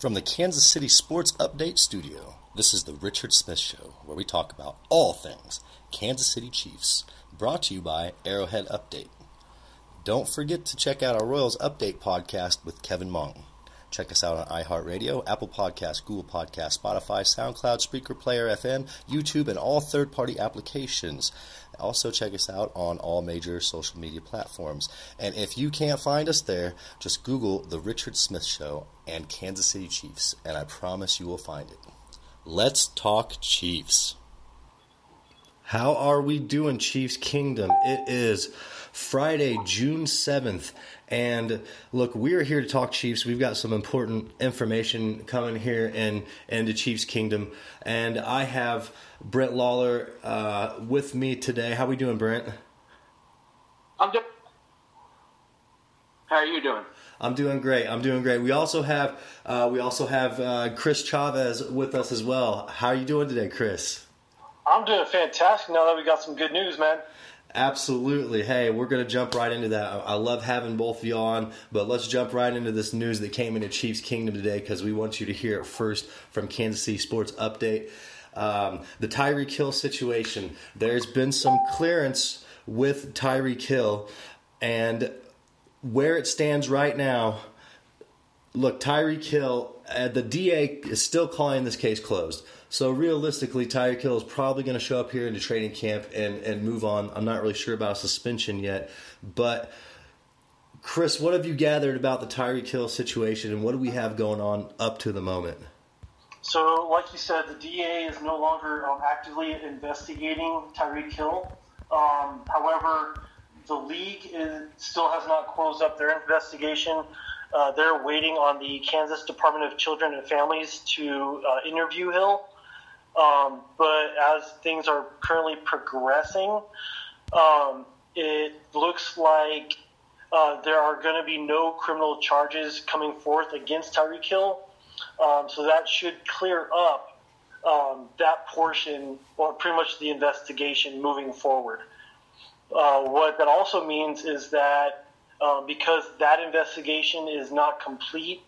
From the Kansas City Sports Update Studio, this is the Richard Smith Show, where we talk about all things Kansas City Chiefs, brought to you by Arrowhead Update. Don't forget to check out our Royals Update podcast with Kevin Mong. Check us out on iHeartRadio, Apple Podcasts, Google Podcasts, Spotify, SoundCloud, Spreaker Player FM, YouTube, and all third-party applications. Also check us out on all major social media platforms. And if you can't find us there, just Google The Richard Smith Show and Kansas City Chiefs, and I promise you will find it. Let's talk Chiefs. How are we doing, Chiefs Kingdom? It is Friday, June 7th, and look, we're here to talk Chiefs. We've got some important information coming here in the Chiefs Kingdom, and I have Brent Lawler with me today. How we doing, Brent? I'm doing. How are you doing? I'm doing great. We also have Chris Chavez with us as well. How are you doing today, Chris? I'm doing fantastic now that we got some good news, man. Absolutely. Hey, we're going to jump right into that. I love having both of you on, but let's jump right into this news that came into Chiefs Kingdom today because we want you to hear it first from Kansas City Sports Update. The Tyreek Hill situation. There's been some clearance with Tyreek Hill, and where it stands right now, look, Tyreek Hill, the DA is still calling this case closed. So realistically, Tyreek Hill is probably going to show up here into training camp and move on. I'm not really sure about a suspension yet. But, Chris, what have you gathered about the Tyreek Hill situation, and what do we have going on up to the moment? So, like you said, the DA is no longer actively investigating Tyreek Hill. However, the league still has not closed up their investigation. They're waiting on the Kansas Department of Children and Families to interview Hill. But as things are currently progressing, it looks like there are going to be no criminal charges coming forth against Tyreek Hill. So that should clear up that portion, or pretty much the investigation moving forward. What that also means is that because that investigation is not complete,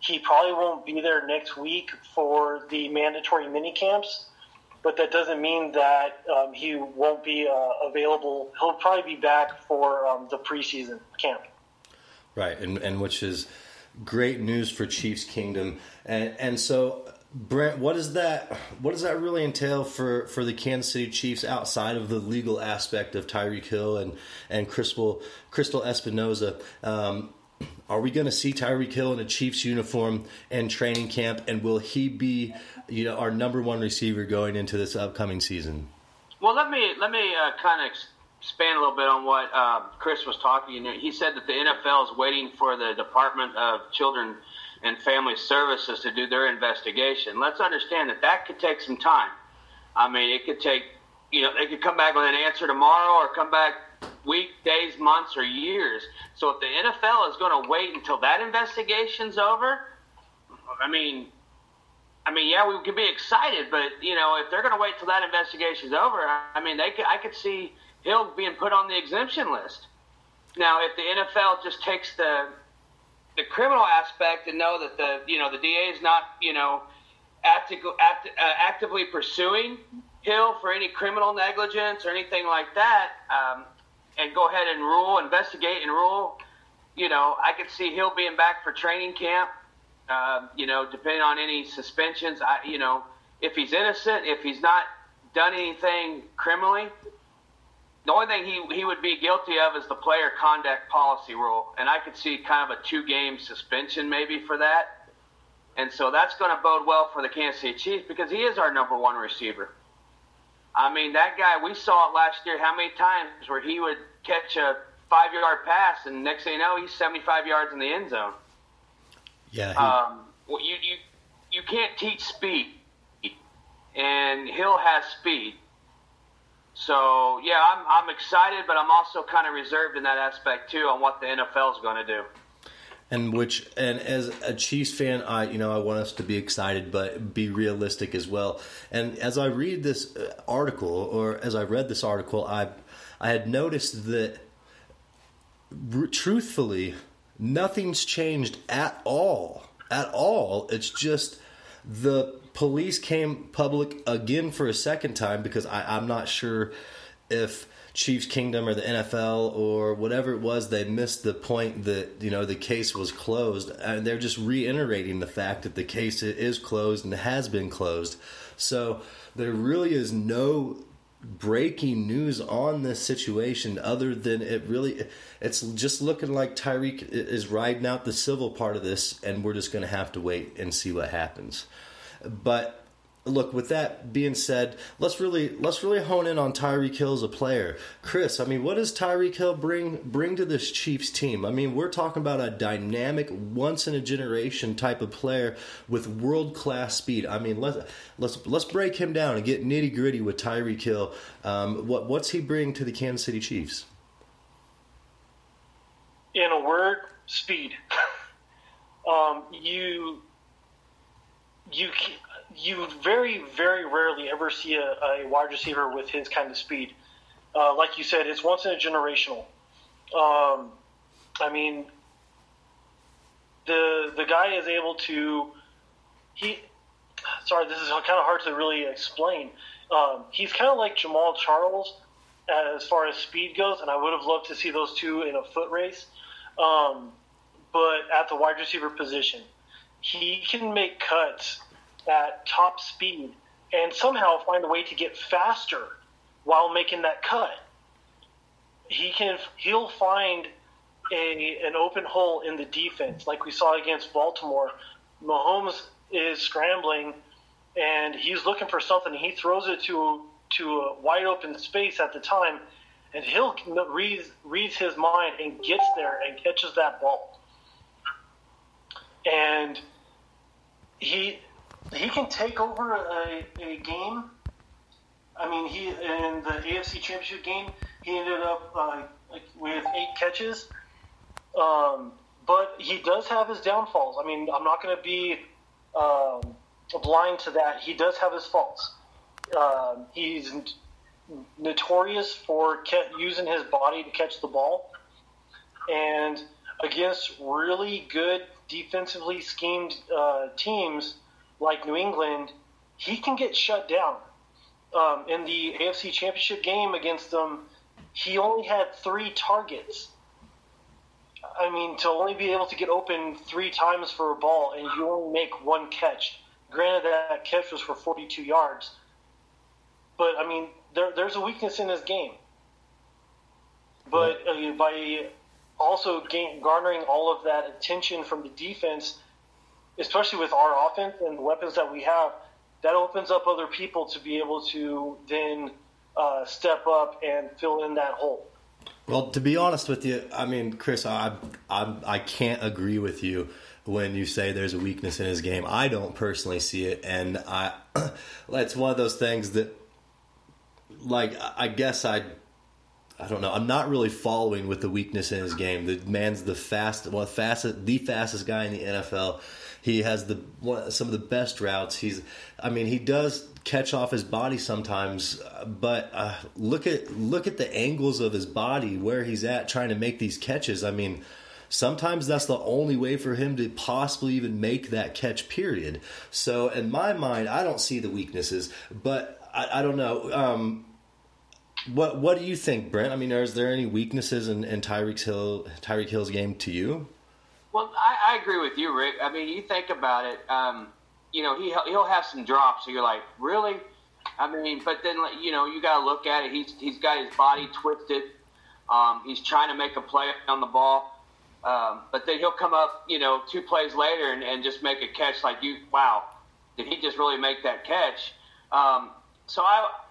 he probably won't be there next week for the mandatory mini camps, but that doesn't mean that he won't be available. He'll probably be back for the preseason camp. Right, and which is great news for Chiefs Kingdom. And so, Brent, what does that really entail for the Kansas City Chiefs outside of the legal aspect of Tyreek Hill and Crystal Espinoza? Are we going to see Tyreek Hill in a Chiefs uniform in training camp, and will he be, our number one receiver going into this upcoming season? Well, let me kind of expand a little bit on what Chris was talking. He said that the NFL is waiting for the Department of Children and Family Services to do their investigation. Let's understand that could take some time. I mean, it could take, they could come back with an answer tomorrow or come back weeks, days, months, or years. So if the NFL is going to wait until that investigation's over, I mean, yeah, we could be excited, but if they're going to wait till that investigation's over, I mean, I could see Hill being put on the exemption list. Now, if the NFL just takes the criminal aspect and know that the DA is not actively pursuing Hill for any criminal negligence or anything like that, and go ahead and investigate and rule, I could see Hill being back for training camp, depending on any suspensions. If he's innocent, if he's not done anything criminally, the only thing he would be guilty of is the player conduct policy rule, and I could see kind of a 2-game suspension maybe for that. And so that's going to bode well for the Kansas City Chiefs because he is our number one receiver. I mean, that guy, we saw it last year how many times where he would catch a 5-yard pass, and next thing you know, he's 75 yards in the end zone. Yeah. You can't teach speed, and Hill has speed. So, yeah, I'm excited, but I'm also kind of reserved in that aspect, too, on what the NFL is going to do. And as a Chiefs fan, I want us to be excited, but be realistic as well. And as I read this article, or as I read this article, I had noticed that, truthfully, nothing's changed at all at all. It's just the police came public again for a second time because I'm not sure if Chiefs Kingdom or the NFL or whatever it was, they missed the point that, the case was closed. And they're just reiterating the fact that the case is closed and has been closed. So there really is no breaking news on this situation other than it's just looking like Tyreek is riding out the civil part of this, and we're just going to have to wait and see what happens. But look, with that being said, let's really hone in on Tyreek Hill as a player. Kris, what does Tyreek Hill bring to this Chiefs team? We're talking about a dynamic, once in a generation type of player with world class speed. Let's break him down and get nitty gritty with Tyreek Hill. What's he bring to the Kansas City Chiefs? In a word, speed. You very, very rarely ever see a wide receiver with his kind of speed. Like you said, it's once in a generational. The guy is able to. Sorry, this is kind of hard to really explain. He's kind of like Jamal Charles as far as speed goes, and I would have loved to see those two in a foot race. But at the wide receiver position, he can make cuts at top speed and somehow find a way to get faster while making that cut. He'll find an open hole in the defense, like we saw against Baltimore. Mahomes is scrambling and he's looking for something. He throws it to a wide open space at the time, and Hill reads his mind and gets there and catches that ball. And he can take over a game. He in the AFC Championship game, he ended up with 8 catches. But he does have his downfalls. I'm not going to be blind to that. He does have his faults. He's notorious for using his body to catch the ball. And against really good defensively schemed teams like New England, he can get shut down. In the AFC Championship game against them, he only had 3 targets. To only be able to get open 3 times for a ball and you only make 1 catch. Granted, that catch was for 42 yards. But, there's a weakness in his game. But by also garnering all of that attention from the defense, especially with our offense and the weapons that we have, that opens up other people to be able to then step up and fill in that hole. Well, to be honest with you, Kris, I can't agree with you when you say there's a weakness in his game. I don't personally see it, and it's one of those things that, I guess I don't know. I'm not really following with the weakness in his game. The man's the fastest guy in the NFL. He has some of the best routes. He does catch off his body sometimes, but look at the angles of his body where he's at trying to make these catches. Sometimes that's the only way for him to possibly even make that catch, period. So in my mind, I don't see the weaknesses, but I don't know. What do you think, Brent? Is there any weaknesses in Tyreek Hill's game to you? Well, I agree with you, Rick. You think about it. He'll have some drops. So you're like, really? But then you got to look at it. He's got his body twisted. He's trying to make a play on the ball, but then he'll come up, 2 plays later and just make a catch. Like wow, did he just really make that catch?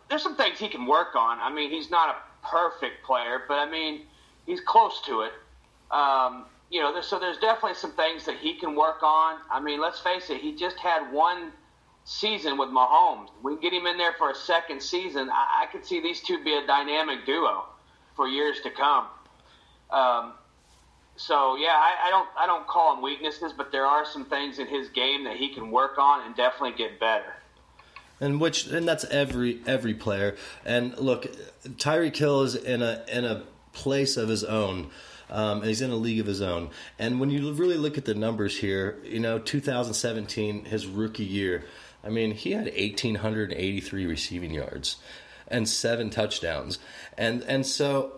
There's some things he can work on. He's not a perfect player, but he's close to it. So there's definitely some things that he can work on. Let's face it, he just had 1 season with Mahomes. We can get him in there for a second season. I could see these two be a dynamic duo for years to come. I don't call them weaknesses, but there are some things in his game that he can work on and definitely get better. And that's every player. And look, Tyreek Hill is in a place of his own. And he's in a league of his own. And when you really look at the numbers here, 2017, his rookie year, I mean, he had 1,883 receiving yards and 7 touchdowns. And so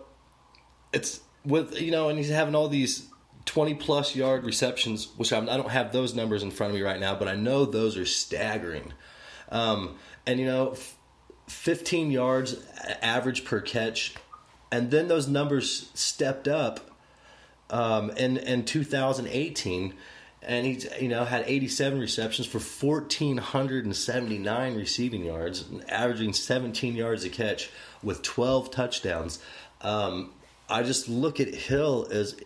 it's with, and he's having all these 20-plus yard receptions, which I don't have those numbers in front of me right now, but I know those are staggering. 15 yards average per catch. And then those numbers stepped up in 2018, and he's had 87 receptions for 1,479 receiving yards, averaging 17 yards a catch with 12 touchdowns. I just look at Hill as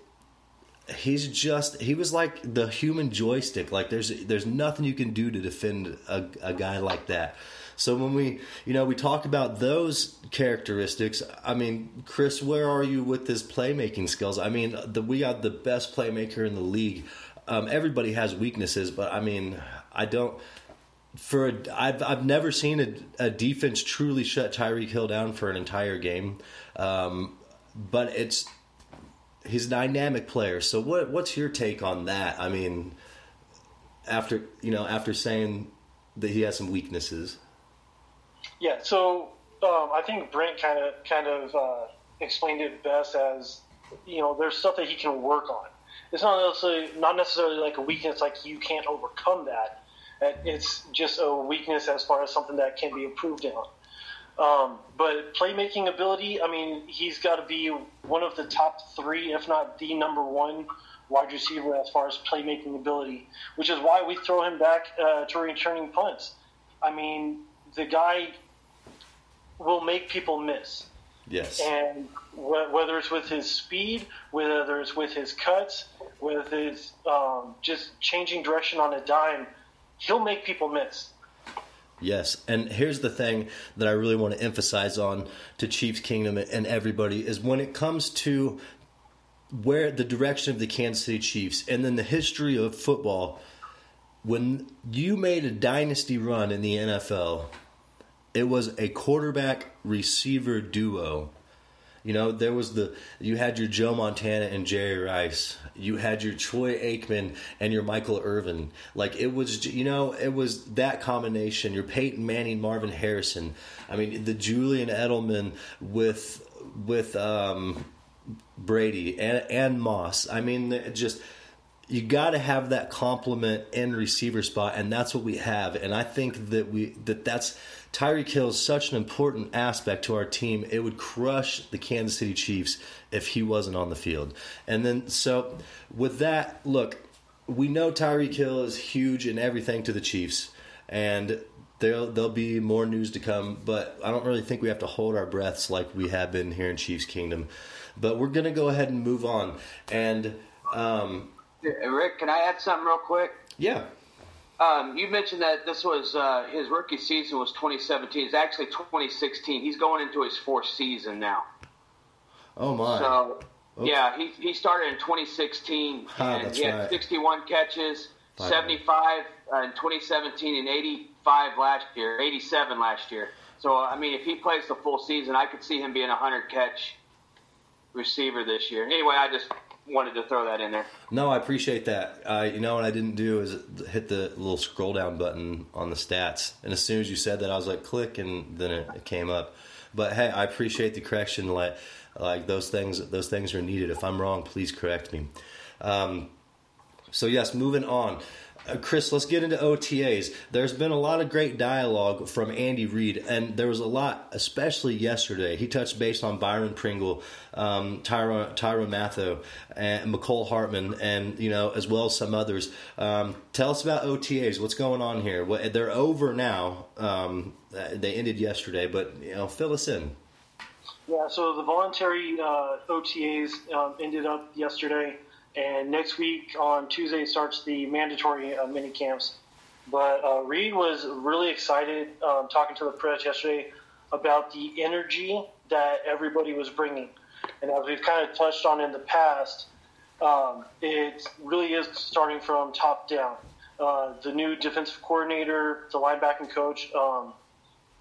he was like the human joystick. Like there's nothing you can do to defend a guy like that. So when we talk about those characteristics, I mean, Kris, where are you with his playmaking skills? I mean, we got the best playmaker in the league. Everybody has weaknesses, but I mean, I've never seen a defense truly shut Tyreek Hill down for an entire game. But he's a dynamic player. So what's your take on that? I mean, after saying that he has some weaknesses. Yeah, so I think Brent kind of explained it best as, there's stuff that he can work on. It's not necessarily like a weakness, like you can't overcome that. It's just a weakness as far as something that can be improved on. But playmaking ability, I mean, he's got to be one of the top 3, if not the number 1 wide receiver as far as playmaking ability, which is why we throw him back to returning punts. I mean, the guy will make people miss. Yes. And whether it's with his speed, whether it's with his cuts, with his just changing direction on a dime, he'll make people miss. Yes, and here's the thing that I really want to emphasize on to Chiefs Kingdom and everybody is when it comes to where the direction of the Kansas City Chiefs and then the history of football, when you made a dynasty run in the NFL, it was a quarterback-receiver duo. You had your Joe Montana and Jerry Rice. You had your Troy Aikman and your Michael Irvin. Like it was, it was that combination. Your Peyton Manning, Marvin Harrison. I mean, the Julian Edelman with Brady and Moss. I mean, you got to have that complement in receiver spot, and that's what we have. And I think that's Tyreek Hill is such an important aspect to our team. It would crush the Kansas City Chiefs if he wasn't on the field. And then, so with that, look, we know Tyreek Hill is huge in everything to the Chiefs, and there'll be more news to come. But I don't really think we have to hold our breaths like we have been here in Chiefs Kingdom. But we're gonna go ahead and move on. And Rick, can I add something real quick? Yeah. You mentioned that this was his rookie season was 2017. It's actually 2016. He's going into his 4th season now. Oh my! So yeah, he started in 2016 and he had 61 catches, 75 in 2017, and 87 last year. So I mean, if he plays the full season, I could see him being a 100-catch receiver this year. Anyway, I just wanted to throw that in there. No, I appreciate that. What I didn't do is hit the little scroll down button on the stats. And as soon as you said that, I was like, click, and then it came up. But hey, I appreciate the correction. Like those things are needed. If I'm wrong, please correct me. So yes, moving on. Kris, let's get into OTAs. There's been a lot of great dialogue from Andy Reid, and there was a lot, especially yesterday. He touched base on Byron Pringle, Tyrann Mathieu, and McCole Hartman, and as well as some others. Tell us about OTAs. What's going on here? They're over now. They ended yesterday, but fill us in. Yeah, so the voluntary OTAs ended up yesterday. And next week on Tuesday starts the mandatory mini camps. But Reid was really excited talking to the press yesterday about the energy that everybody was bringing. And as we've kind of touched on in the past, it really is starting from top down. The new defensive coordinator, the linebacking coach,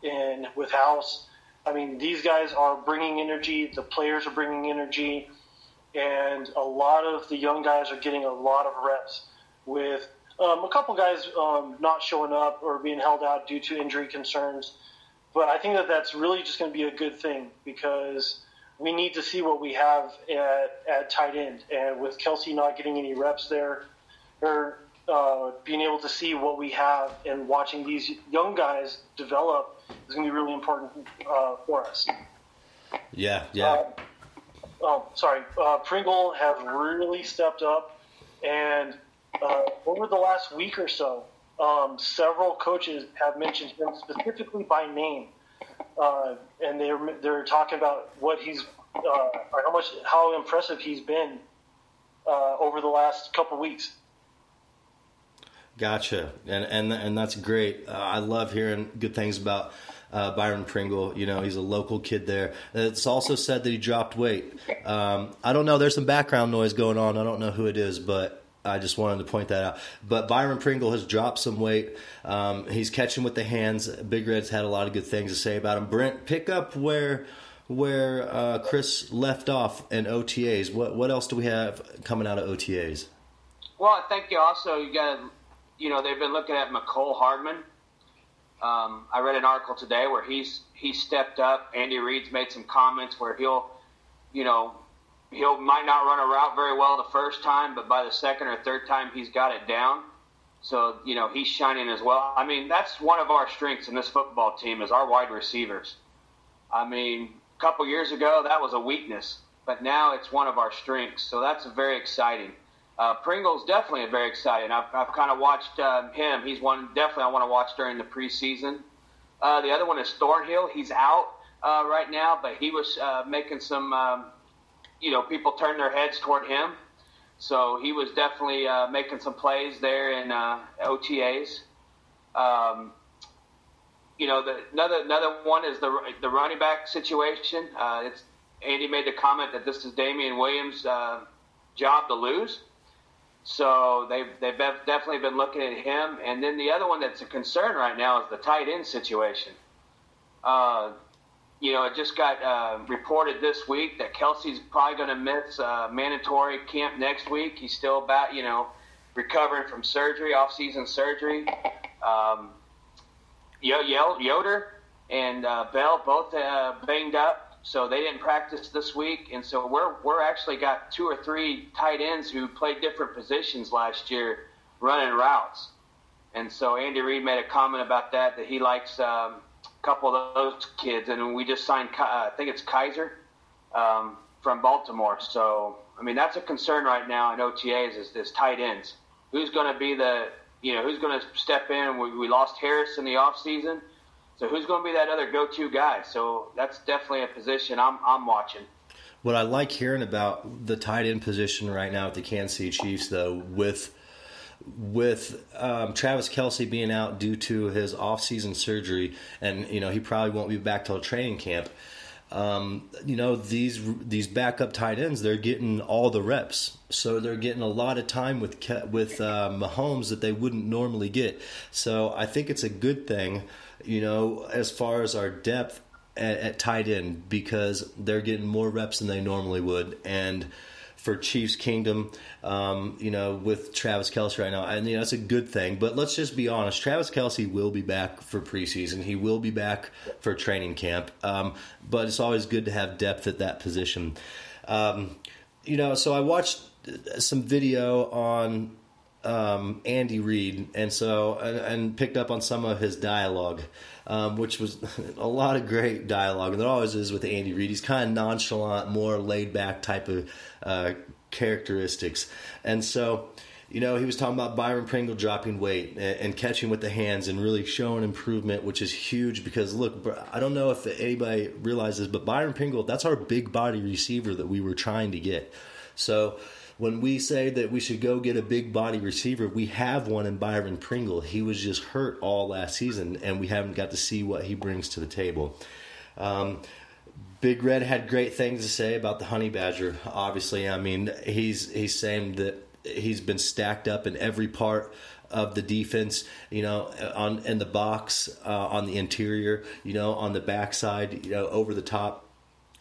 and with House, I mean, these guys are bringing energy. The players are bringing energy. and a lot of the young guys are getting a lot of reps with a couple guys not showing up or being held out due to injury concerns. But I think that that's really just going to be a good thing because we need to see what we have at tight end. And with Kelsey not getting any reps there, or being able to see what we have and watching these young guys develop is going to be really important for us. Yeah. Pringle have really stepped up, and over the last week or so, several coaches have mentioned him specifically by name, and they're talking about what he's how impressive he's been over the last couple weeks. Gotcha, and that's great. I love hearing good things about Byron Pringle. He's a local kid there. It's also said that he dropped weight. I don't know. There's some background noise going on. I don't know who it is, but I just wanted to point that out. But Byron Pringle has dropped some weight. He's catching with the hands. Big Red's had a lot of good things to say about him. Brent, pick up where Kris left off in OTAs. What else do we have coming out of OTAs? Well, I think you got they've been looking at McCole Hardman. I read an article today where he stepped up. Andy Reid's made some comments where he'll might not run a route very well the first time, but by the second or third time he's got it down. So, he's shining as well. I mean, that's one of our strengths in this football team is our wide receivers. I mean, a couple years ago that was a weakness, but now it's one of our strengths. So that's very exciting. Pringle's definitely very exciting. I've kind of watched him. He's one definitely I want to watch during the preseason. The other one is Thornhill. He's out right now, but he was making some, people turn their heads toward him. So he was definitely making some plays there in OTAs. Another one is the running back situation. Andy made the comment that this is Damian Williams' job to lose. So they've definitely been looking at him. And then the other one that's a concern right now is the tight end situation. It just got reported this week that Kelsey's probably going to miss mandatory camp next week. He's still about, recovering from surgery, off-season surgery. Yoder and Bell both banged up. So they didn't practice this week, and so we're actually got 2 or 3 tight ends who played different positions last year running routes. And so Andy Reid made a comment about that he likes a couple of those kids. And we just signed, I think it's Kaiser from Baltimore. So, I mean, that's a concern right now in OTAs is tight ends. Who's going to be who's going to step in? We lost Harris in the offseason. So who's going to be that other go-to guy? So that's definitely a position I'm watching. What I like hearing about the tight end position right now at the Kansas City Chiefs, though, with Travis Kelce being out due to his off-season surgery, and he probably won't be back till training camp. These backup tight ends, they're getting all the reps, so they're getting a lot of time with Mahomes that they wouldn't normally get. So I think it's a good thing, as far as our depth at tight end, because they're getting more reps than they normally would. And for Chiefs Kingdom, with Travis Kelce right now, and that's a good thing. But let's just be honest, Travis Kelce will be back for preseason. He will be back for training camp. But it's always good to have depth at that position. So I watched some video on Andy Reid, and picked up on some of his dialogue, which was a lot of great dialogue. And there always is with Andy Reid. He's kind of nonchalant, more laid-back type of characteristics. And so, he was talking about Byron Pringle dropping weight and catching with the hands and really showing improvement, which is huge because, look, I don't know if anybody realizes, but Byron Pringle, that's our big body receiver that we were trying to get. So when we say that we should go get a big body receiver, we have one in Byron Pringle. He was just hurt all last season, and we haven't got to see what he brings to the table. Big Red had great things to say about the Honey Badger. Obviously, I mean, he's saying that he's been stacked up in every part of the defense, in the box, on the interior, on the backside, over the top.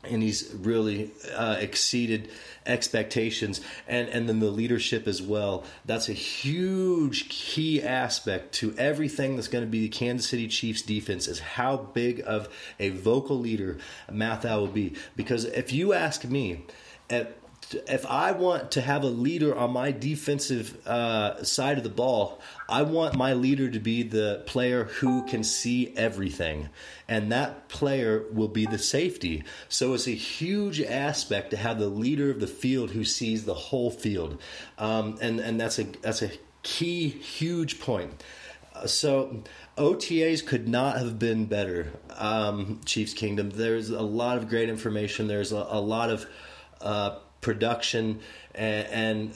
and he's really exceeded expectations, and then the leadership as well. That's a huge key aspect to everything that's going to be the Kansas City Chiefs defense, is how big of a vocal leader Mathau will be. Because if you ask me, if I want to have a leader on my defensive side of the ball, I want my leader to be the player who can see everything. And that player will be the safety. So it's a huge aspect to have the leader of the field who sees the whole field. And that's a key, huge point. So OTAs could not have been better, Chiefs Kingdom. There's a lot of great information. There's a lot of production and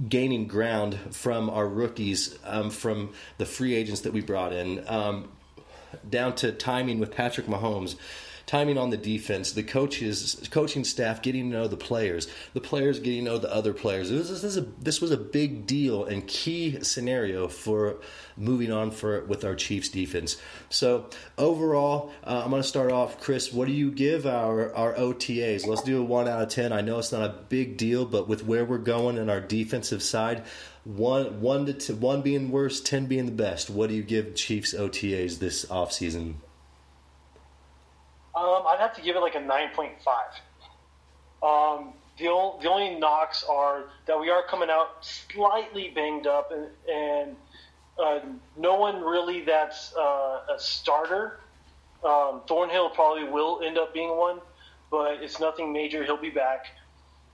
gaining ground from our rookies, from the free agents that we brought in, down to timing with Patrick Mahomes, timing on the defense, the coaching staff getting to know the players getting to know the other players. This was a big deal and key scenario for moving on with our Chiefs defense. So overall, I'm going to start off. Kris, what do you give our OTAs? Let's do a 1 out of 10. I know it's not a big deal, but with where we're going in our defensive side, 1 being worst, 10 being the best. What do you give Chiefs OTAs this offseason? I'd have to give it like a 9.5. The only knocks are that we are coming out slightly banged up, and no one really that's a starter. Thornhill probably will end up being one, but it's nothing major. He'll be back.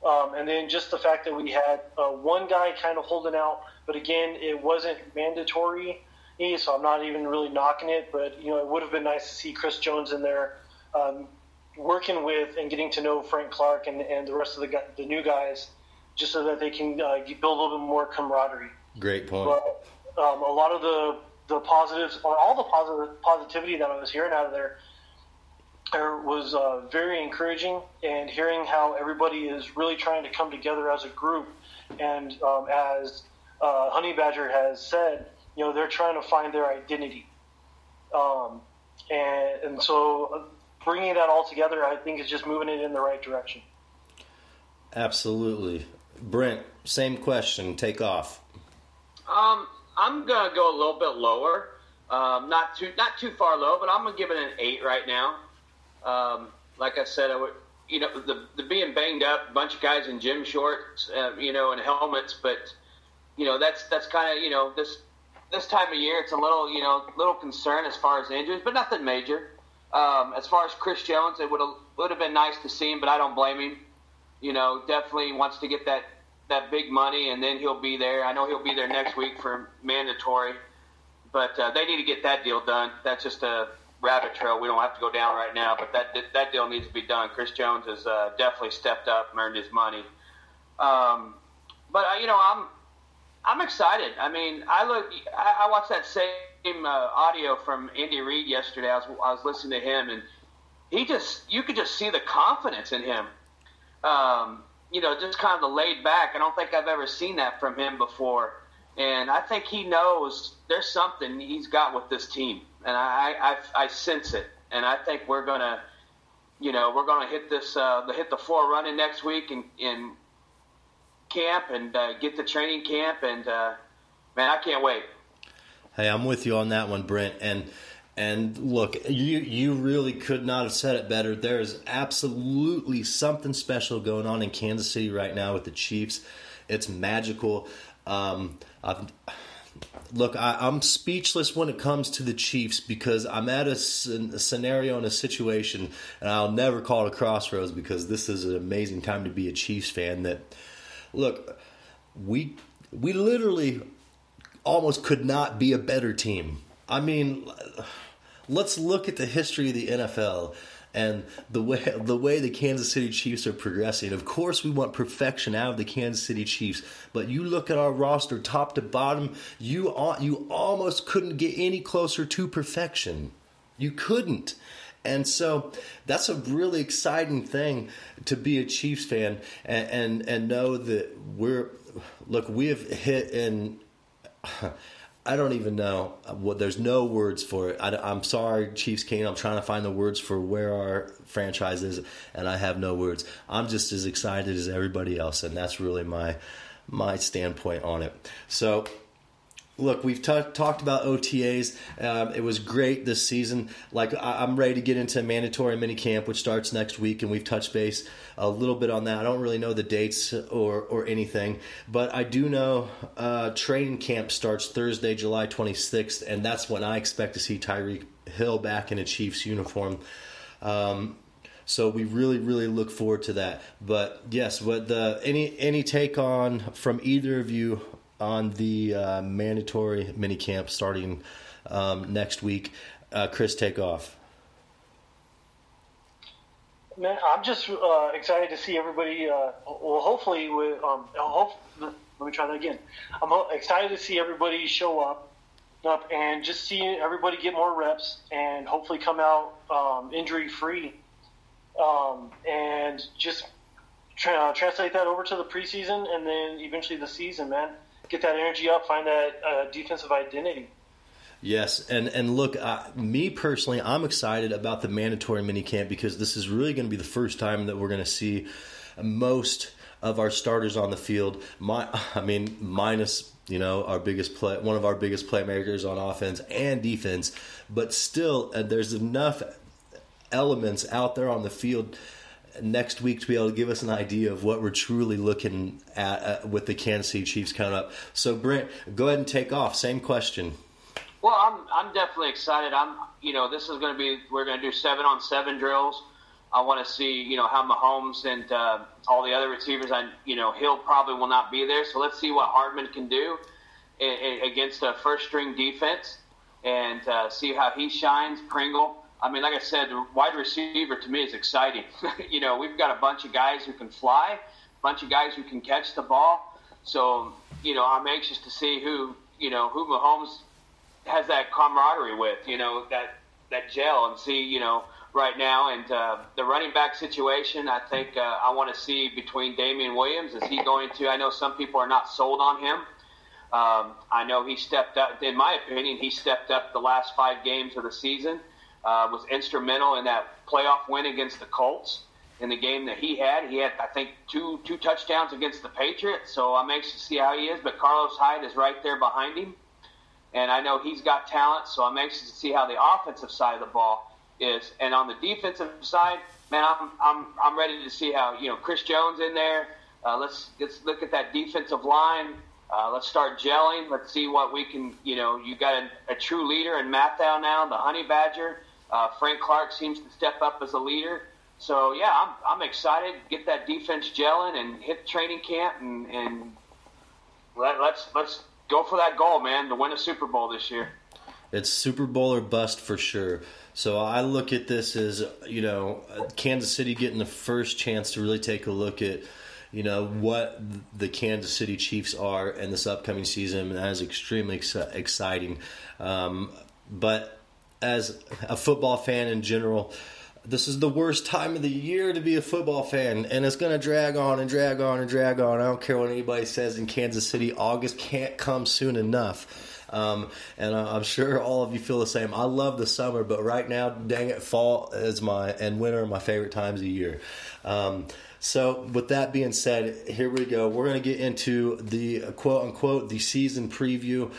And then just the fact that we had one guy kind of holding out, but again, it wasn't mandatory, so I'm not even really knocking it. But it would have been nice to see Chris Jones in there, working with and getting to know Frank Clark and the rest of the new guys, just so that they can build a little bit more camaraderie. Great point. But a lot of the positives, or all the positivity that I was hearing out of there was very encouraging, and hearing how everybody is really trying to come together as a group. And as Honey Badger has said, they're trying to find their identity. And so bringing that all together, I think, is just moving it in the right direction. Absolutely. Brent, same question. Take off. I'm gonna go a little bit lower, not too far low, but I'm gonna give it an 8 right now. Like I said, I would, the being banged up, a bunch of guys in gym shorts, and helmets, but that's kind of this time of year, it's a little concern as far as injuries, but nothing major. As far as Chris Jones, it would have been nice to see him, but I don't blame him. Definitely wants to get that big money, and then he'll be there. I know he'll be there next week for mandatory, but they need to get that deal done. That's just a rabbit trail we don't have to go down right now, but that deal needs to be done. Chris Jones has definitely stepped up and earned his money. But I'm excited. I mean, I watched that same audio from Andy Reid yesterday. I was listening to him, and you could just see the confidence in him. Just kind of the laid back. I don't think I've ever seen that from him before. And I think he knows there's something he's got with this team. And I sense it. And I think we're gonna hit the floor running next week in camp and get to training camp. And man, I can't wait. Hey, I'm with you on that one, Brent. And look, you really could not have said it better. There is absolutely something special going on in Kansas City right now with the Chiefs. It's magical. Look, I'm speechless when it comes to the Chiefs, because I'm at a scenario and a situation, and I'll never call it a crossroads, because this is an amazing time to be a Chiefs fan. That, look, we literally almost could not be a better team. I mean, let's look at the history of the NFL and the way the Kansas City Chiefs are progressing. Of course, we want perfection out of the Kansas City Chiefs, but you look at our roster top to bottom, you almost couldn't get any closer to perfection. You couldn't. And so that's a really exciting thing to be a Chiefs fan and know that we have hit in I don't even know what. There's no words for it. I'm sorry, Chiefs King. I'm trying to find the words for where our franchise is, and I have no words. I'm just as excited as everybody else, and that's really my standpoint on it. So, look, we've talked about OTAs. It was great this season. Like, I'm ready to get into mandatory minicamp, which starts next week, and we've touched base a little bit on that. I don't really know the dates or anything, but I do know training camp starts Thursday, July 26th, and that's when I expect to see Tyreek Hill back in a Chiefs uniform. So we really, really look forward to that. But yes, any take on from either of you on the mandatory minicamp starting next week? Kris, take off. Man, I'm just excited to see everybody. Hopefully, let me try that again. I'm excited to see everybody show up and just see everybody get more reps and hopefully come out injury free, and just translate that over to the preseason and then eventually the season. Man, get that energy up, find that defensive identity. Yes, and look, me personally, I'm excited about the mandatory minicamp because this is really going to be the first time that we're going to see most of our starters on the field. Minus our one of our biggest playmakers on offense and defense, but still, there's enough elements out there on the field next week to be able to give us an idea of what we're truly looking at with the Kansas City Chiefs coming up. So, Brent, go ahead and take off. Same question. Well, I'm definitely excited. This is going to be, we're going to do 7-on-7 drills. I want to see, how Mahomes and all the other receivers, Hill probably will not be there. So let's see what Hardman can do against a first-string defense and see how he shines. Pringle. Like I said, the wide receiver to me is exciting. We've got a bunch of guys who can fly, a bunch of guys who can catch the ball. So, I'm anxious to see who Mahomes has that camaraderie with, that gel, and see, right now. And the running back situation, I think I want to see between Damian Williams. Is he going to – I know some people are not sold on him. I know he stepped up – in my opinion, he stepped up the last 5 games of the season. Was instrumental in that playoff win against the Colts in the game that he had. He had, I think, two touchdowns against the Patriots, so I'm anxious to see how he is. But Carlos Hyde is right there behind him, and I know he's got talent, so I'm anxious to see how the offensive side of the ball is. And on the defensive side, man, I'm ready to see how, Chris Jones in there. Let's look at that defensive line. Let's start gelling. Let's see what we can, you got a true leader in Mathau now, the Honey Badger. Frank Clark seems to step up as a leader. So, yeah, I'm excited. Get that defense gelling and hit training camp and let's go for that goal, man, to win a Super Bowl this year. It's Super Bowl or bust for sure. So I look at this as, Kansas City getting the first chance to really take a look at, what the Kansas City Chiefs are in this upcoming season, and that is extremely exciting. But as a football fan in general, this is the worst time of the year to be a football fan, and it's going to drag on and drag on and drag on. I don't care what anybody says in Kansas City. August can't come soon enough. And I'm sure all of you feel the same. I love the summer, but right now, dang it, fall and winter are my favorite times of year. So with that being said, here we go. We're going to get into the quote-unquote the season preview.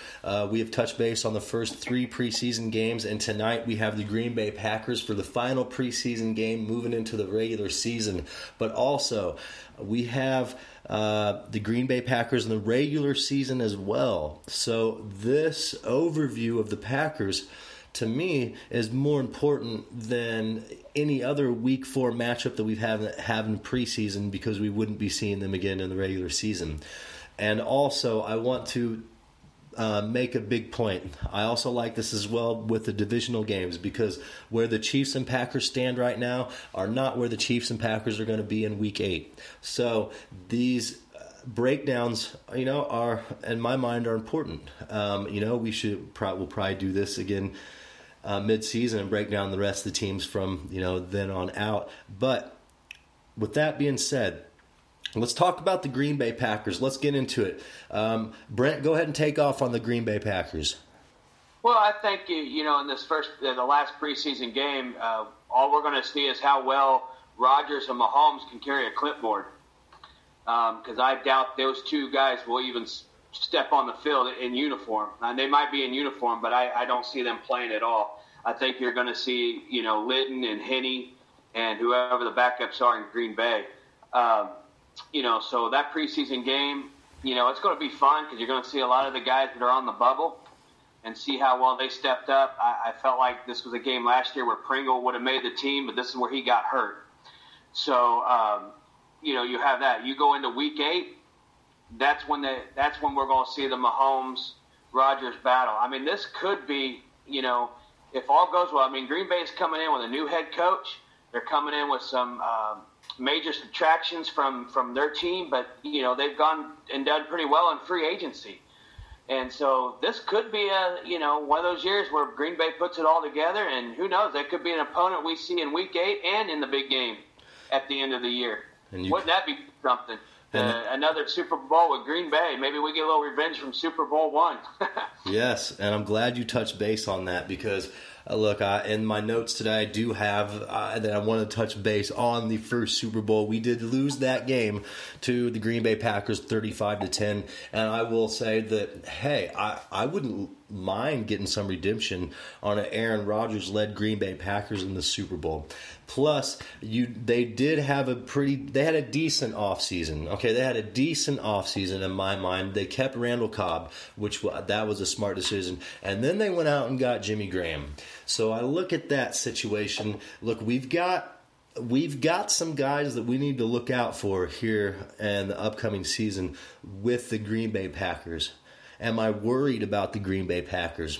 We have touched base on the first 3 preseason games, and tonight we have the Green Bay Packers for the final preseason game moving into the regular season. But also, we have the Green Bay Packers in the regular season as well. So this overview of the Packers, to me, is more important than any other Week 4 matchup that we've had in preseason, because we wouldn't be seeing them again in the regular season. And also, I want to make a big point. I also like this as well with the divisional games, because where the Chiefs and Packers stand right now are not where the Chiefs and Packers are going to be in Week 8. So these breakdowns, are, in my mind, are important. We'll probably do this again mid-season and break down the rest of the teams from then on out. But with that being said, Let's talk about the Green Bay Packers. Let's get into it. Brent, go ahead and take off on the Green Bay Packers. Well, I think, in the last preseason game, all we're going to see is how well Rodgers and Mahomes can carry a clipboard. Because I doubt those two guys will even step on the field in uniform. They might be in uniform, but I don't see them playing at all. I think you're going to see, Litton and Henne and whoever the backups are in Green Bay. So that preseason game, it's going to be fun because you're going to see a lot of the guys that are on the bubble and see how well they stepped up. I felt like this was a game last year where Pringle would have made the team, but this is where he got hurt. So, you have that. You go into Week 8, that's when we're going to see the Mahomes-Rodgers battle. I mean, this could be, if all goes well. I mean, Green Bay's coming in with a new head coach. They're coming in with some major subtractions from their team, but, they've gone and done pretty well in free agency. And so this could be one of those years where Green Bay puts it all together, and who knows, that could be an opponent we see in Week 8 and in the big game at the end of the year. Wouldn't that be something? Another Super Bowl with Green Bay. Maybe we get a little revenge from Super Bowl I. Yes, and I'm glad you touched base on that because, look, in my notes today, I do have that I want to touch base on the first Super Bowl. We did lose that game to the Green Bay Packers 35-10, and I will say that, hey, I wouldn't mind getting some redemption on an Aaron Rodgers-led Green Bay Packers in the Super Bowl. Plus, they had a decent offseason. Okay, they had a decent offseason in my mind. They kept Randall Cobb, that was a smart decision. And then they went out and got Jimmy Graham. So I look at that situation. Look, we've got some guys that we need to look out for here in the upcoming season with the Green Bay Packers. Am I worried about the Green Bay Packers?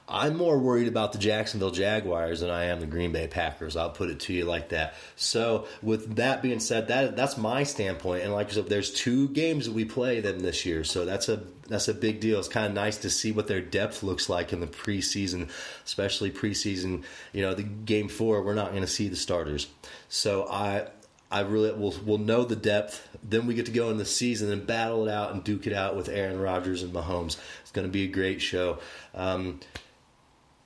I'm more worried about the Jacksonville Jaguars than I am the Green Bay Packers. I'll put it to you like that. So with that being said, that's my standpoint. And like I said, there's 2 games that we play them this year. So that's a big deal. It's kind of nice to see what their depth looks like in the preseason, especially preseason. The game 4, we're not going to see the starters. So I really will know the depth. Then we get to go in the season and battle it out and duke it out with Aaron Rodgers and Mahomes. It's going to be a great show.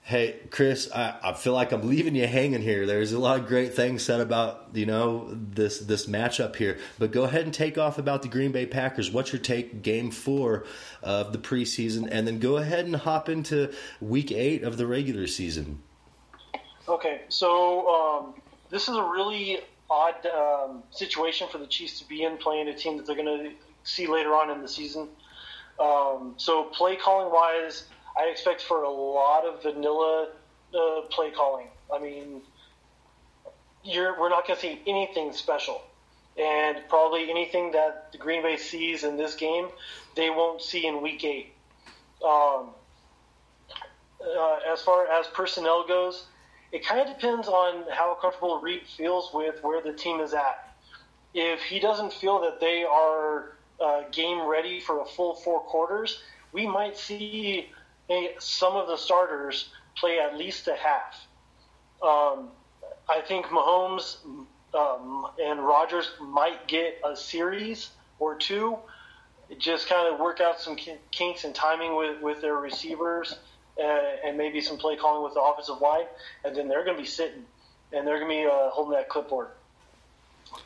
Hey, Kris, I feel like I'm leaving you hanging here. There's a lot of great things said about, this matchup here. But go ahead and take off about the Green Bay Packers. What's your take, Game 4 of the preseason? And then go ahead and hop into Week 8 of the regular season. Okay, so this is a really odd situation for the Chiefs to be in, playing a team that they're going to see later on in the season. So play calling wise, I expect for a lot of vanilla play calling. I mean, we're not going to see anything special, and probably anything that the Green Bay sees in this game, they won't see in Week 8. As far as personnel goes, it kind of depends on how comfortable Reed feels with where the team is at. If he doesn't feel that they are game ready for a full 4 quarters, we might see some of the starters play at least a half. I think Mahomes and Rodgers might get a series or 2, just kind of work out some kinks and timing with their receivers and maybe some play calling with the offensive line, and then they're going to be sitting and they're going to be holding that clipboard.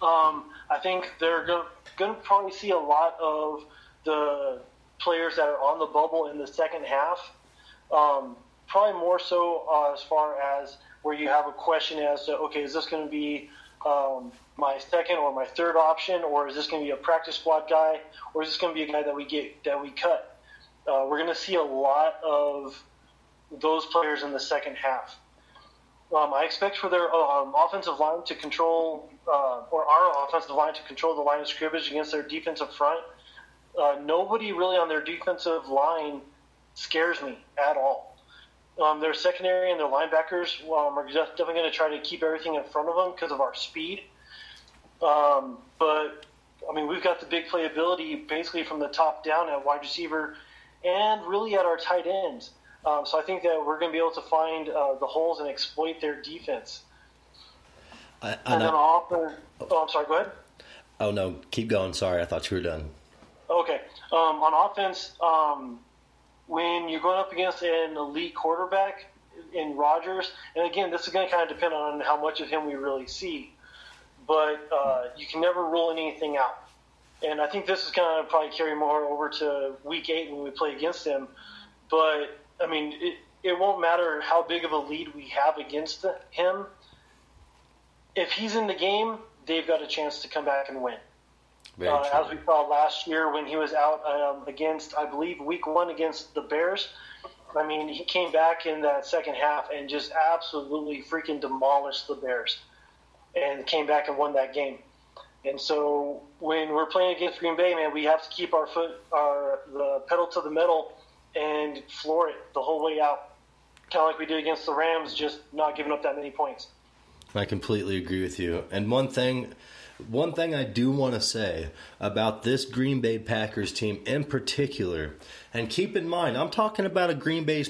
I think they're going to probably see a lot of the players that are on the bubble in the second half. Probably more so as far as where you have a question as to, okay, is this going to be my second or my third option, or is this going to be a practice squad guy, or is this going to be a guy that we cut? We're going to see a lot of those players in the second half. I expect for their offensive line to control, or our offensive line to control the line of scrimmage against their defensive front. Nobody really on their defensive line scares me at all. Their secondary and their linebackers are definitely going to try to keep everything in front of them because of our speed. But, I mean, we've got the big playability basically from the top down at wide receiver and really at our tight ends. So I think that we're going to be able to find the holes and exploit their defense. I'm sorry, go ahead. Oh, no, keep going. Sorry, I thought you were done. Okay. On offense, when you're going up against an elite quarterback in Rodgers, and again, this is going to kind of depend on how much of him we really see, but you can never rule anything out. And I think this is going to probably carry more over to Week 8 when we play against him. But, I mean, it won't matter how big of a lead we have against him. If he's in the game, they've got a chance to come back and win. As we saw last year when he was out against, I believe, Week 1 against the Bears. I mean, he came back in that second half and just absolutely freaking demolished the Bears and came back and won that game. And so when we're playing against Green Bay, man, we have to keep the pedal to the metal and floor it the whole way out. Kind of like we did against the Rams, just not giving up that many points. I completely agree with you. And one thing I do want to say about this Green Bay Packers team in particular, and keep in mind, I'm talking about a Green Bay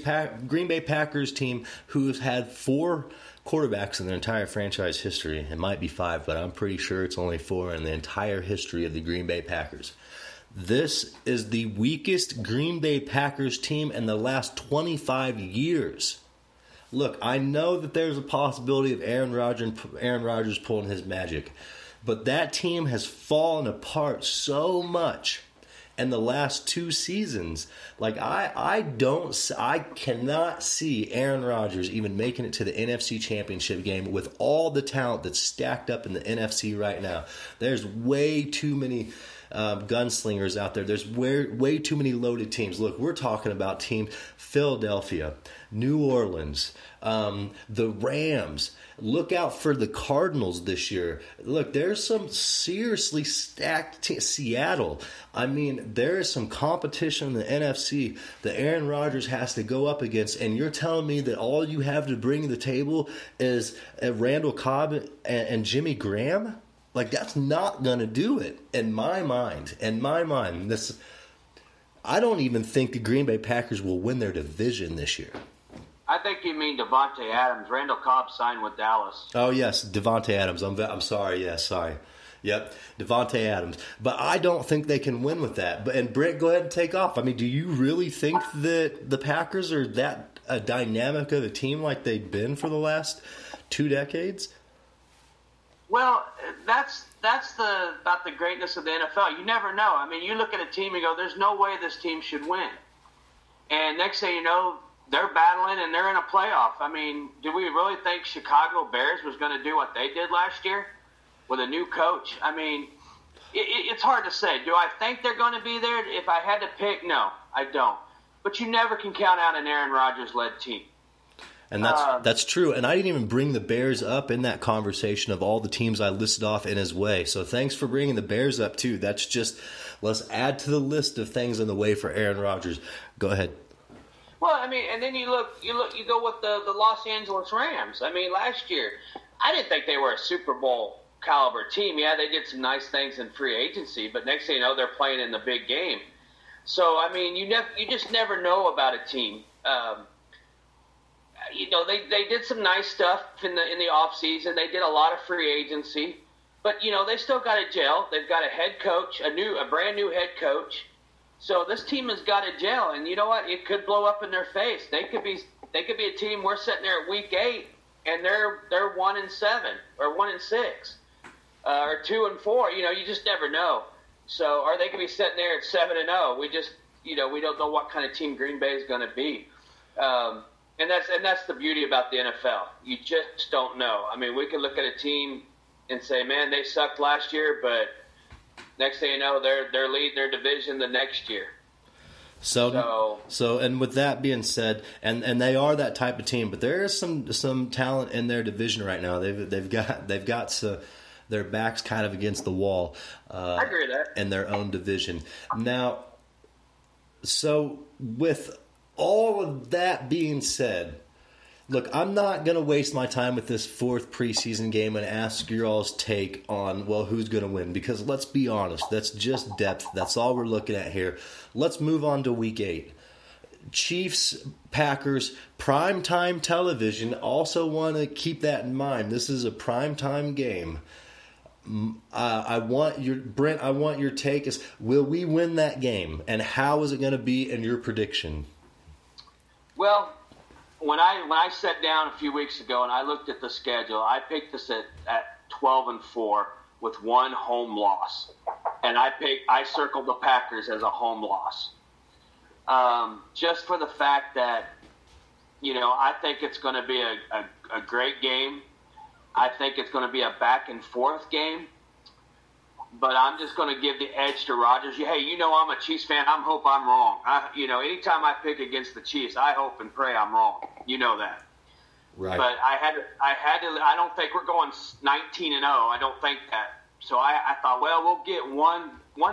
Packers team who's had 4 quarterbacks in their entire franchise history. It might be 5, but I'm pretty sure it's only 4 in the entire history of the Green Bay Packers. This is the weakest Green Bay Packers team in the last 25 years. Look, I know that there's a possibility of Aaron Rodgers pulling his magic, but that team has fallen apart so much in the last 2 seasons. Like I cannot see Aaron Rodgers even making it to the NFC Championship game with all the talent that's stacked up in the NFC right now. There's way too many gunslingers out there. There's way too many loaded teams. Look, we're talking about teams Philadelphia, New Orleans, the Rams. Look out for the Cardinals this year. Look, there's some seriously stacked Seattle. I mean, there is some competition in the NFC that Aaron Rodgers has to go up against, and you're telling me that all you have to bring to the table is Randall Cobb and Jimmy Graham? Like, that's not going to do it in my mind. I don't even think the Green Bay Packers will win their division this year. I think you mean Devontae Adams. Randall Cobb signed with Dallas. Oh, yes, Devontae Adams. I'm sorry. Yes, sorry. Yep, Devontae Adams. But I don't think they can win with that. And Brent, go ahead and take off. I mean, do you really think that the Packers are that dynamic of a team like they've been for the last 2 decades? Well, that's about the greatness of the NFL. You never know. I mean, you look at a team and go, there's no way this team should win. And next thing you know, they're battling and they're in a playoff. I mean, do we really think Chicago Bears was going to do what they did last year with a new coach? I mean, it's hard to say. Do I think they're going to be there? If I had to pick, no, I don't. But you never can count out an Aaron Rodgers-led team. And that's true. And I didn't even bring the Bears up in that conversation of all the teams I listed off in his way. So thanks for bringing the Bears up, too. That's just, let's add to the list of things in the way for Aaron Rodgers. Go ahead. Well, I mean, and then you go with the Los Angeles Rams. I mean, last year, I didn't think they were a Super Bowl caliber team. Yeah, they did some nice things in free agency, but next thing you know, they're playing in the big game. So, I mean, you just never know about a team. They did some nice stuff in the off season. They did a lot of free agency, but they still got to gel. They've got a head coach, a brand new head coach. So this team has got to gel, and you know what? It could blow up in their face. They could be a team. We're sitting there at week 8, and they're 1-7 or 1-6 or 2-4. You just never know. So, or they could be sitting there at 7-0. We just we don't know what kind of team Green Bay is going to be. And that's the beauty about the NFL. You just don't know. I mean, we can look at a team and say, man, they sucked last year, but next thing you know, they're leading their division the next year. So, and with that being said, and they are that type of team, but there is some talent in their division right now. They've got their backs kind of against the wall. I agree with that. In their own division. Now, so with all of that being said, look, I'm not going to waste my time with this 4th preseason game and ask your all's take on, well, who's going to win. Because let's be honest, that's just depth. That's all we're looking at here. Let's move on to Week 8. Chiefs, Packers, primetime television. Also want to keep that in mind. This is a primetime game. I want your take is, will we win that game, and how is it going to be in your prediction? Well, when I sat down a few weeks ago and I looked at the schedule, I picked us at 12-4 with one home loss, and I circled the Packers as a home loss, just for the fact that, I think it's going to be a great game. I think it's going to be a back and forth game, but I'm just going to give the edge to Rodgers. Hey, I'm a Chiefs fan. I hope I'm wrong. Anytime I pick against the Chiefs, I hope and pray I'm wrong. You know that. Right. But I had to. I don't think we're going 19-0. I don't think that. So I thought, well, we'll get one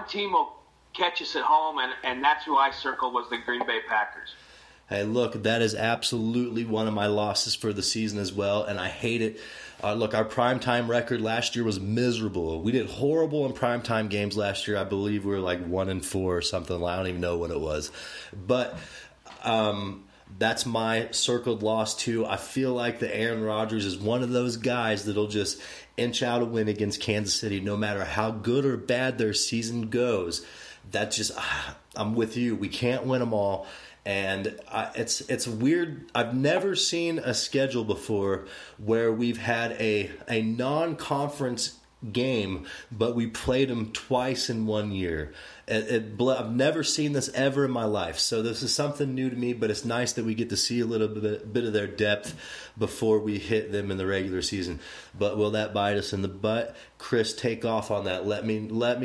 team will catch us at home, and that's who I circled was the Green Bay Packers. Hey, look, that is absolutely one of my losses for the season as well, and I hate it. Look, our primetime record last year was miserable. We did horrible in primetime games last year. I believe we were like 1-4 or something. I don't even know what it was. But that's my circled loss too. I feel like the Aaron Rodgers is one of those guys that'll just inch out a win against Kansas City no matter how good or bad their season goes. That's just, I'm with you. We can't win them all. And it's weird. I've never seen a schedule before where we've had a non-conference game, but we played them twice in 1 year. I've never seen this ever in my life. So this is something new to me, but it's nice that we get to see a little bit of their depth before we hit them in the regular season. But will that bite us in the butt? Kris, take off on that. Let me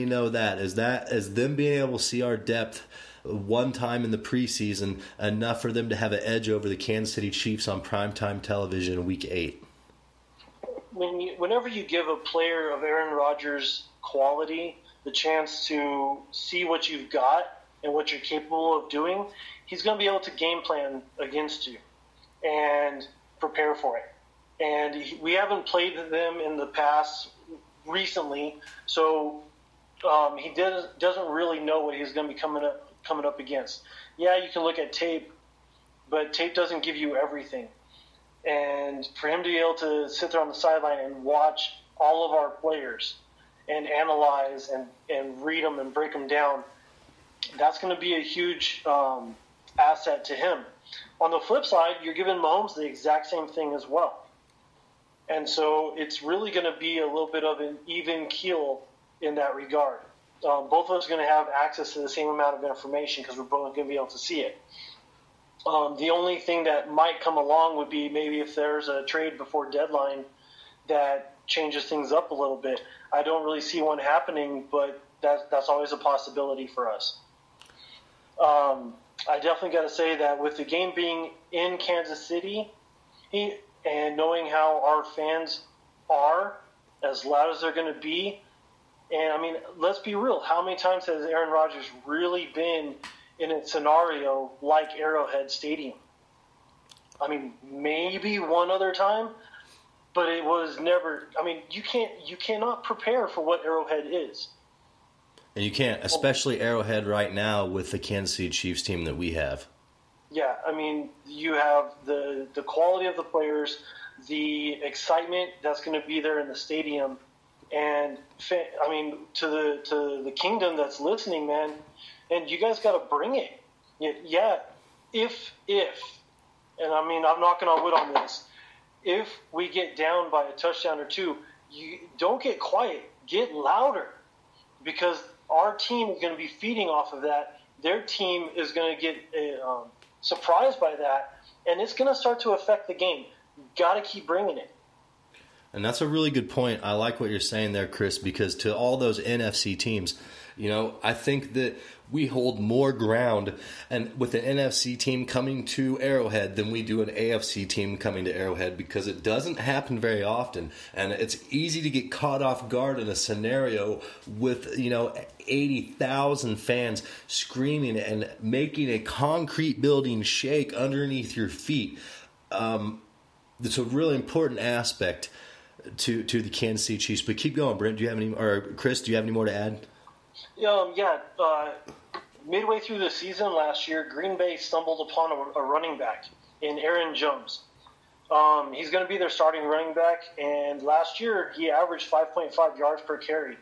know that. Is them being able to see our depth one time in the preseason enough for them to have an edge over the Kansas City Chiefs on primetime television in Week 8? Whenever you give a player of Aaron Rodgers' quality the chance to see what you've got and what you're capable of doing, he's going to be able to game plan against you and prepare for it. And we haven't played them in the past recently, so he doesn't really know what he's going to be coming up against. Yeah, you can look at tape, but tape doesn't give you everything. And for him to be able to sit there on the sideline and watch all of our players and analyze and read them and break them down, that's going to be a huge asset to him. On the flip side, you're giving Mahomes the exact same thing as well. And so it's really going to be a little bit of an even keel in that regard. Both of us are going to have access to the same amount of information because we're both going to be able to see it. The only thing that might come along would be maybe if there's a trade before deadline that changes things up a little bit. I don't really see one happening, but that's always a possibility for us. I definitely got to say that with the game being in Kansas City and knowing how our fans are, as loud as they're going to be, and I mean, let's be real. How many times has Aaron Rodgers really been in a scenario like Arrowhead Stadium? I mean, maybe one other time, but it was never. I mean, you cannot prepare for what Arrowhead is. And you can't, especially Arrowhead right now with the Kansas City Chiefs team that we have. Yeah, I mean, you have the quality of the players, the excitement that's going to be there in the stadium. And I mean, to the kingdom that's listening, man, and you guys got to bring it. Yeah, if, and I mean, I'm knocking on wood on this. If we get down by a touchdown or two, you don't get quiet, get louder, because our team is going to be feeding off of that. Their team is going to get surprised by that, and it's going to start to affect the game. Got to keep bringing it. And that's a really good point. I like what you're saying there, Kris, because to all those NFC teams, I think that we hold more ground and with an NFC team coming to Arrowhead than we do an AFC team coming to Arrowhead, because it doesn't happen very often. And it's easy to get caught off guard in a scenario with, 80,000 fans screaming and making a concrete building shake underneath your feet. It's a really important aspect to the Kansas City Chiefs. But keep going, Brent. Do you have any, or Kris, do you have any more to add? Midway through the season last year, Green Bay stumbled upon a running back in Aaron Jones. He's going to be their starting running back, and last year he averaged 5.5 yards per carry.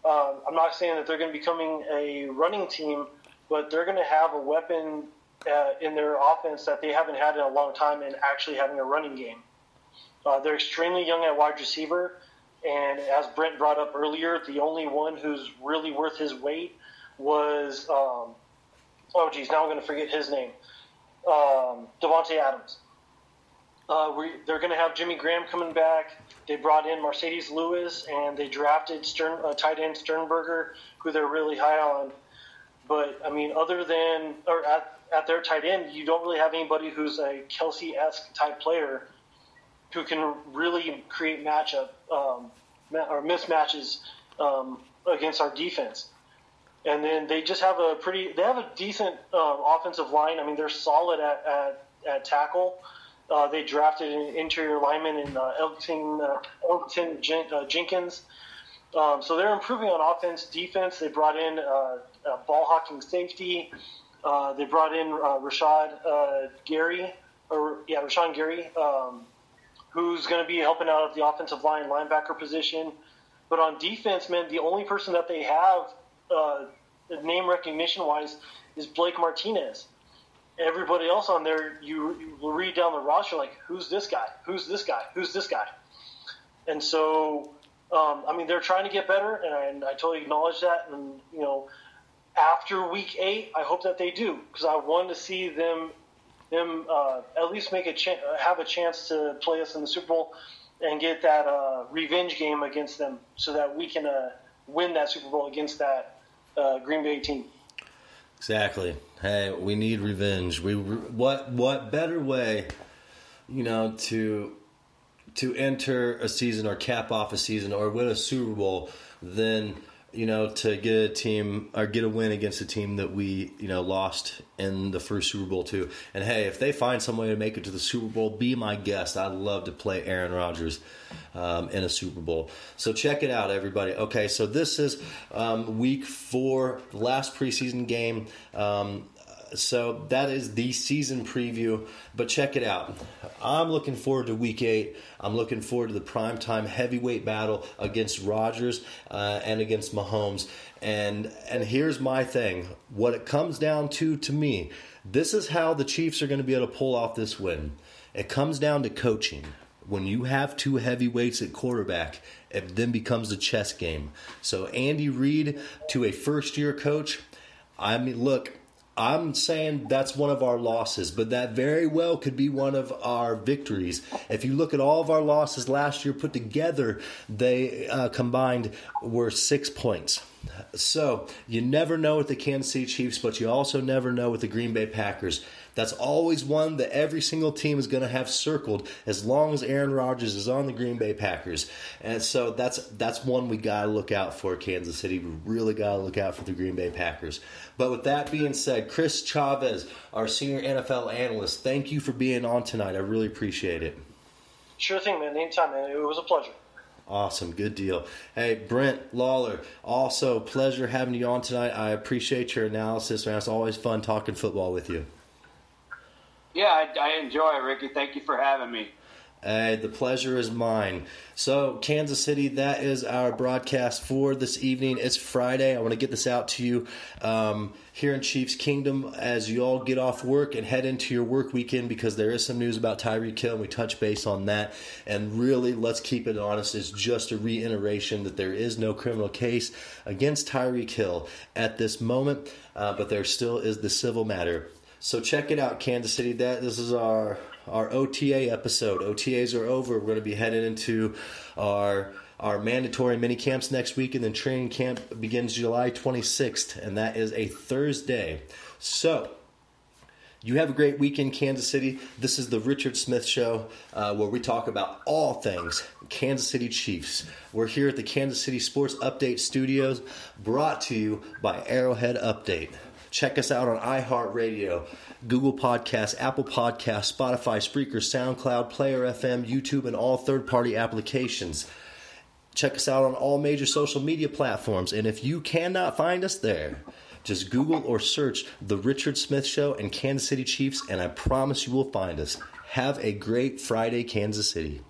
I'm not saying that they're going to be becoming a running team, but they're going to have a weapon in their offense that they haven't had in a long time, and actually having a running game. They're extremely young at wide receiver, and as Brent brought up earlier, the only one who's really worth his weight was, now I'm going to forget his name, Devontae Adams. They're going to have Jimmy Graham coming back. They brought in Mercedes Lewis, and they drafted tight end Sternberger, who they're really high on. But, I mean, at their tight end, you don't really have anybody who's a Kelsey-esque type player who can really create matchup or mismatches against our defense. And then they just have a decent offensive line. I mean, they're solid at tackle. They drafted an interior lineman in Elton Jenkins. So they're improving on offense. Defense, they brought in a ball-hawking safety. They brought in Rashawn Gary, who's going to be helping out at the offensive line linebacker position. But on defense, man, the only person that they have name recognition-wise is Blake Martinez. Everybody else on there, you read down the roster like, who's this guy? Who's this guy? Who's this guy? And so, I mean, they're trying to get better, and I totally acknowledge that. And, you know, after week 8, I hope that they do, because I want to see them at least have a chance to play us in the Super Bowl and get that revenge game against them, so that we can win that Super Bowl against that Green Bay team. Exactly. Hey, we need revenge. What better way, you know, to enter a season or cap off a season or win a Super Bowl than, you know, to get a team or get a win against a team that we, you know, lost in the first Super Bowl too. And hey, if they find some way to make it to the Super Bowl, be my guest. I'd love to play Aaron Rodgers in a Super Bowl. So check it out, everybody. Okay, so this is week 4, the last preseason game. So that is the season preview, but check it out. I'm looking forward to week 8. I'm looking forward to the primetime heavyweight battle against Rodgers and against Mahomes. And here's my thing. What it comes down to me, this is how the Chiefs are going to be able to pull off this win. It comes down to coaching. When you have 2 heavyweights at quarterback, it then becomes a chess game. So Andy Reid to a first-year coach, I mean, look, I'm saying that's one of our losses, but that very well could be one of our victories. If you look at all of our losses last year put together, they combined were 6 points. So you never know with the Kansas City Chiefs, but you also never know with the Green Bay Packers. That's always one that every single team is going to have circled as long as Aaron Rodgers is on the Green Bay Packers. And so that's one we got to look out for, Kansas City. We really got to look out for the Green Bay Packers. But with that being said, Chris Chavez, our senior NFL analyst, thank you for being on tonight. I really appreciate it. Sure thing, man. Anytime, man. It was a pleasure. Awesome. Good deal. Hey, Brent Lawler, also pleasure having you on tonight. I appreciate your analysis, man. It's always fun talking football with you. Yeah, I enjoy it, Ricky. Thank you for having me. The pleasure is mine. So, Kansas City, that is our broadcast for this evening. It's Friday. I want to get this out to you here in Chiefs Kingdom as you all get off work and head into your work weekend, because there is some news about Tyreek Hill, and we touch base on that. And really, let's keep it honest, it's just a reiteration that there is no criminal case against Tyreek Hill at this moment, but there still is the civil matter. So check it out, Kansas City. This is our OTA episode. OTAs are over. We're going to be heading into our mandatory mini camps next week, and then training camp begins July 26th, and that is a Thursday. So you have a great weekend, Kansas City. This is the Richard Smith Show, where we talk about all things Kansas City Chiefs. We're here at the Kansas City Sports Update Studios, brought to you by Arrowhead Update. Check us out on iHeartRadio, Google Podcasts, Apple Podcasts, Spotify, Spreaker, SoundCloud, Player FM, YouTube, and all third-party applications. Check us out on all major social media platforms. And if you cannot find us there, just Google or search The Richard Smith Show and Kansas City Chiefs, and I promise you will find us. Have a great Friday, Kansas City.